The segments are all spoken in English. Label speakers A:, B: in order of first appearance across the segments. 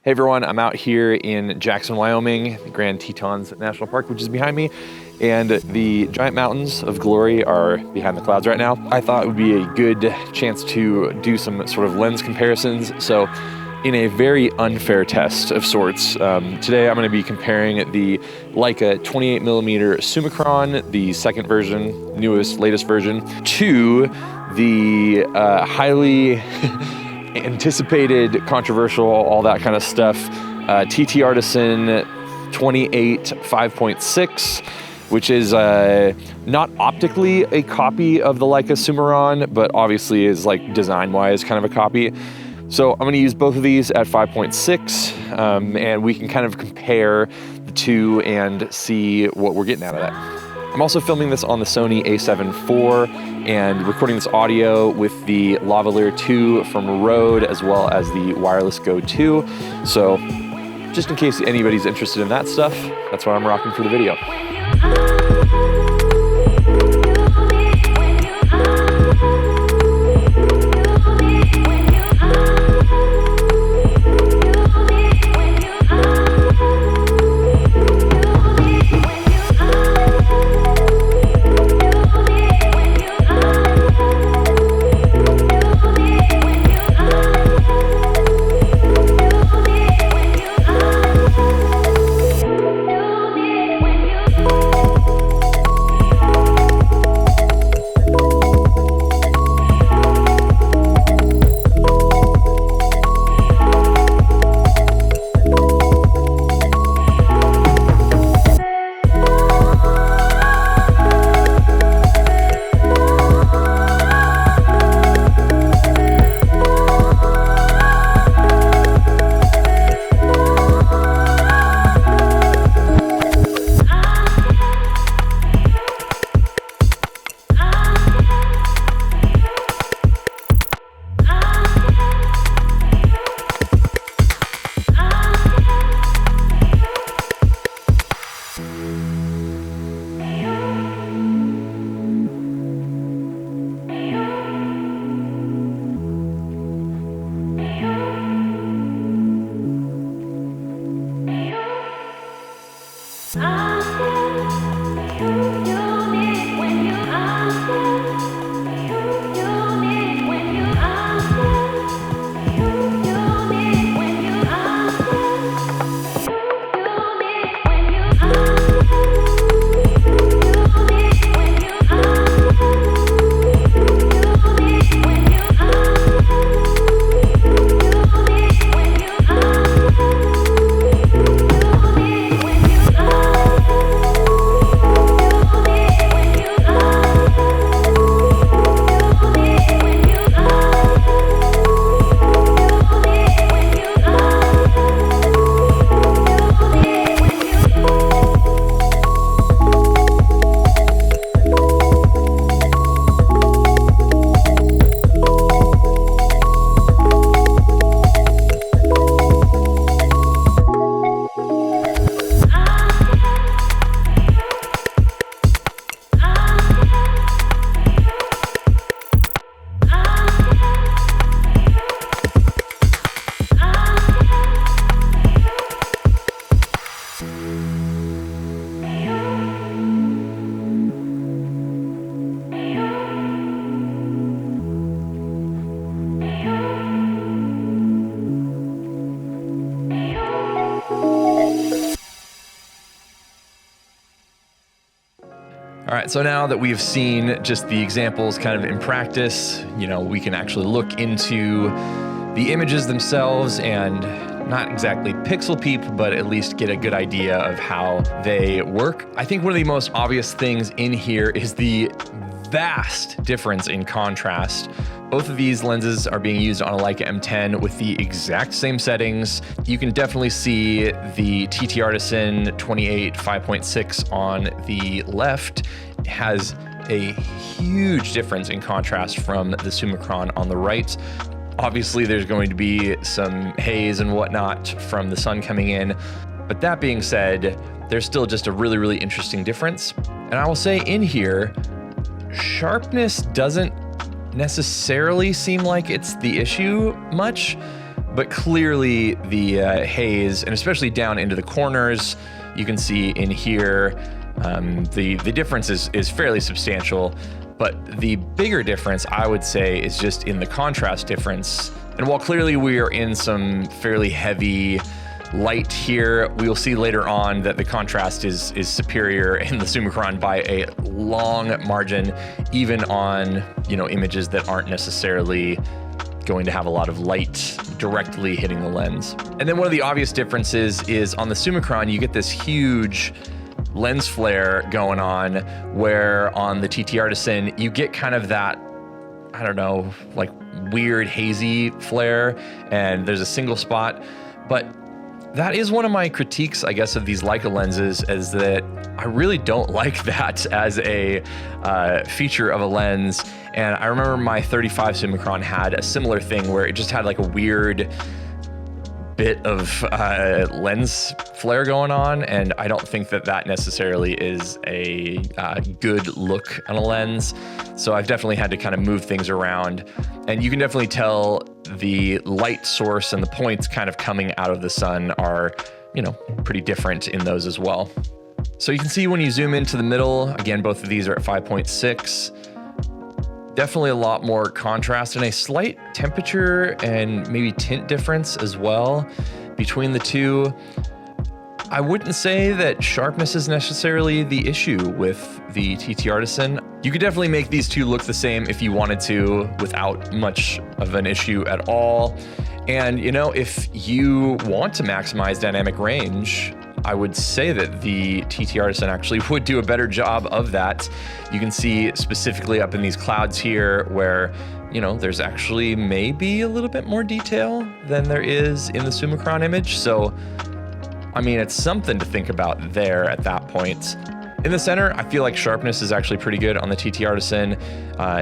A: Hey everyone, I'm out here in Jackson, Wyoming, the Grand Tetons National Park, which is behind me, and the giant mountains of glory are behind the clouds right now. I thought it would be a good chance to do some sort of lens comparisons. So in a very unfair test of sorts, today I'm going to be comparing the Leica 28mm Summicron, the second version, latest version, to the highly anticipated, controversial, all that kind of stuff, TTArtisan 28 5.6, which is not optically a copy of the Leica Summicron, but obviously is like design-wise kind of a copy. So I'm gonna use both of these at 5.6, and we can kind of compare the two and see what we're getting out of that. I'm also filming this on the Sony a7 IV and recording this audio with the Lavalier 2 from Rode, as well as the Wireless Go 2. So just in case anybody's interested in that stuff, that's what I'm rocking for the video. All right, so now that we've seen just the examples kind of in practice, you know, we can actually look into the images themselves and not exactly pixel peep, but at least get a good idea of how they work. I think one of the most obvious things in here is the vast difference in contrast. Both of these lenses are being used on a Leica M10 with the exact same settings. You can definitely see the TTArtisan 28 5.6 on the left has a huge difference in contrast from the Summicron on the right. Obviously, there's going to be some haze and whatnot from the sun coming in. But that being said, there's still just a really, really interesting difference. And I will say in here, sharpness doesn't necessarily seem like it's the issue much, but clearly the haze, and especially down into the corners, you can see in here, the difference is fairly substantial. But the bigger difference, I would say, is just in the contrast difference. And while clearly we are in some fairly heavy light here, we will see later on that the contrast is superior in the Summicron by a long margin, even on, you know, images that aren't necessarily going to have a lot of light directly hitting the lens. And then one of the obvious differences is on the Summicron, you get this huge lens flare going on, where on the TTArtisan, you get kind of that, I don't know, like weird hazy flare, and there's a single spot. But that is one of my critiques, I guess, of these Leica lenses, is that I really don't like that as a feature of a lens. And I remember my 35 Summicron had a similar thing where it just had like a weird bit of lens flare going on, and I don't think that that necessarily is a good look on a lens. So I've definitely had to kind of move things around, and you can definitely tell the light source and the points kind of coming out of the sun are, you know, pretty different in those as well. So you can see when you zoom into the middle, again, both of these are at 5.6. Definitely a lot more contrast and a slight temperature and maybe tint difference as well between the two. I wouldn't say that sharpness is necessarily the issue with the TTArtisan. You could definitely make these two look the same if you wanted to without much of an issue at all. And, you know, if you want to maximize dynamic range, I would say that the TTArtisan actually would do a better job of that. You can see specifically up in these clouds here where, you know, there's actually maybe a little bit more detail than there is in the Summicron image. So, I mean, it's something to think about there at that point. In the center, I feel like sharpness is actually pretty good on the TTArtisan.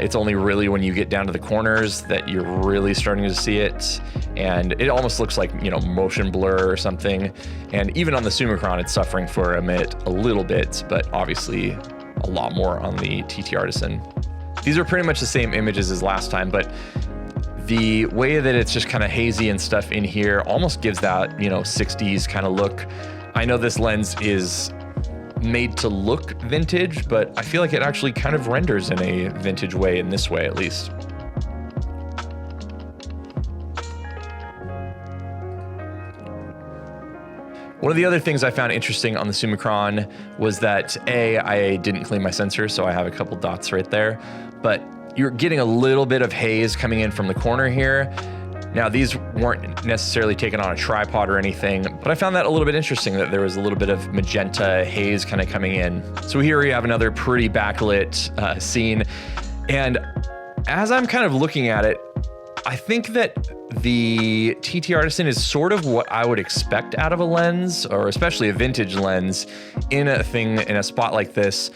A: It's only really when you get down to the corners that you're really starting to see it. And it almost looks like, you know, motion blur or something. And even on the Summicron, it's suffering for a little bit, but obviously a lot more on the TTArtisan. These are pretty much the same images as last time, but the way that it's just kind of hazy and stuff in here almost gives that, you know, 60s kind of look. I know this lens is made to look vintage, but I feel like it actually kind of renders in a vintage way, in this way at least. One of the other things I found interesting on the Summicron was that I didn't clean my sensor, so I have a couple dots right there, but you're getting a little bit of haze coming in from the corner here. Now, these weren't necessarily taken on a tripod or anything, but I found that a little bit interesting that there was a little bit of magenta haze kind of coming in. So here we have another pretty backlit scene. And as I'm kind of looking at it, I think that the TTArtisan is sort of what I would expect out of a lens, or especially a vintage lens, in a spot like this.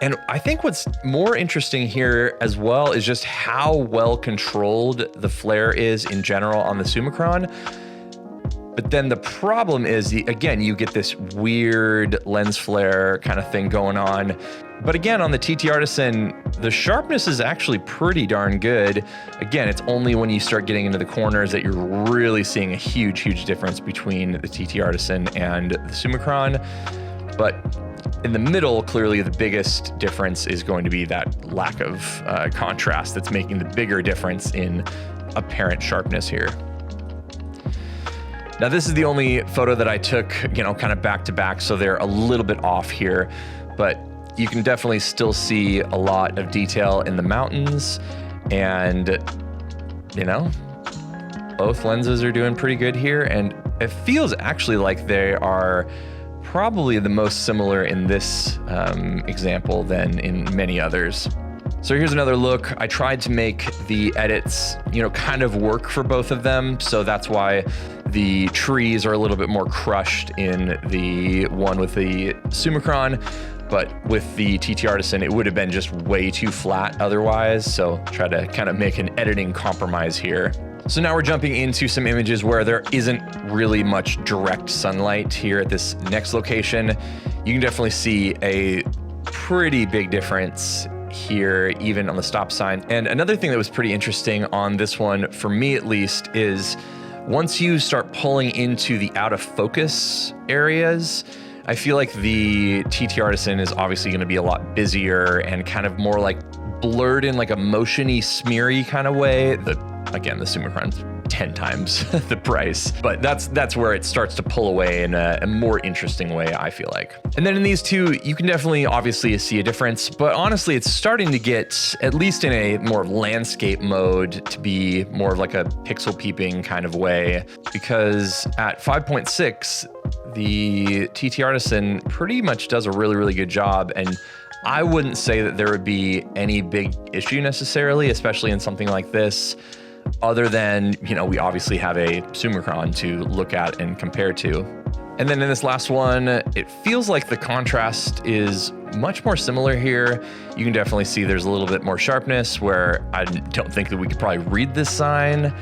A: And I think what's more interesting here as well is just how well controlled the flare is in general on the Summicron. But then the problem is, again, you get this weird lens flare kind of thing going on. But again, on the TTArtisan, the sharpness is actually pretty darn good. Again, it's only when you start getting into the corners that you're really seeing a huge, huge difference between the TTArtisan and the Summicron. But in the middle, clearly the biggest difference is going to be that lack of contrast that's making the bigger difference in apparent sharpness here. Now, this is the only photo that I took, you know, kind of back to back, so they're a little bit off here, but you can definitely still see a lot of detail in the mountains, and, you know, both lenses are doing pretty good here, and it feels actually like they are probably the most similar in this example than in many others. So here's another look. I tried to make the edits, you know, kind of work for both of them. So that's why the trees are a little bit more crushed in the one with the Summicron, but with the TTArtisan, it would have been just way too flat otherwise. So try to kind of make an editing compromise here. So now we're jumping into some images where there isn't really much direct sunlight here at this next location. You can definitely see a pretty big difference here, even on the stop sign. And another thing that was pretty interesting on this one, for me at least, is once you start pulling into the out of focus areas, I feel like the TTArtisan is obviously going to be a lot busier and kind of more like blurred in like a motiony, smeary kind of way. Again, the Summicron's 10 times the price, but that's where it starts to pull away in a more interesting way, I feel like. And then in these two, you can definitely obviously see a difference, but honestly, it's starting to get, at least in a more of landscape mode, to be more of like a pixel peeping kind of way, because at 5.6, the TTArtisan pretty much does a really, really good job. And I wouldn't say that there would be any big issue necessarily, especially in something like this, other than, you know, we obviously have a Summicron to look at and compare to. And then in this last one, it feels like the contrast is much more similar here. You can definitely see there's a little bit more sharpness, where I don't think that we could probably read this sign.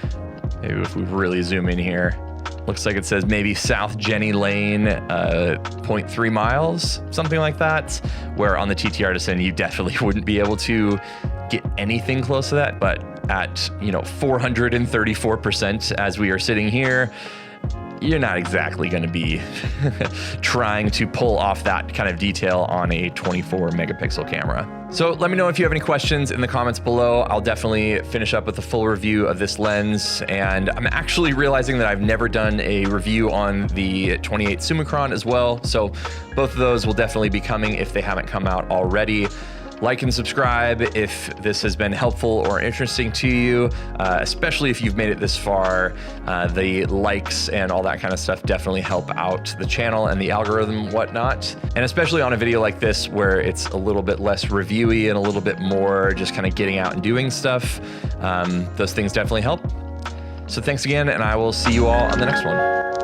A: Maybe if we really zoom in here, looks like it says maybe South Jenny Lane, 0.3 miles, something like that, where on the TTArtisan, you definitely wouldn't be able to get anything close to that. But at, you know, 434% as we are sitting here, you're not exactly going to be trying to pull off that kind of detail on a 24 megapixel camera. So let me know if you have any questions in the comments below. I'll definitely finish up with a full review of this lens. And I'm actually realizing that I've never done a review on the 28 Summicron as well. So both of those will definitely be coming if they haven't come out already. Like and subscribe if this has been helpful or interesting to you, especially if you've made it this far. The likes and all that kind of stuff definitely help out the channel and the algorithm and whatnot. And especially on a video like this, where it's a little bit less reviewy and a little bit more just kind of getting out and doing stuff, those things definitely help. So thanks again, and I will see you all on the next one.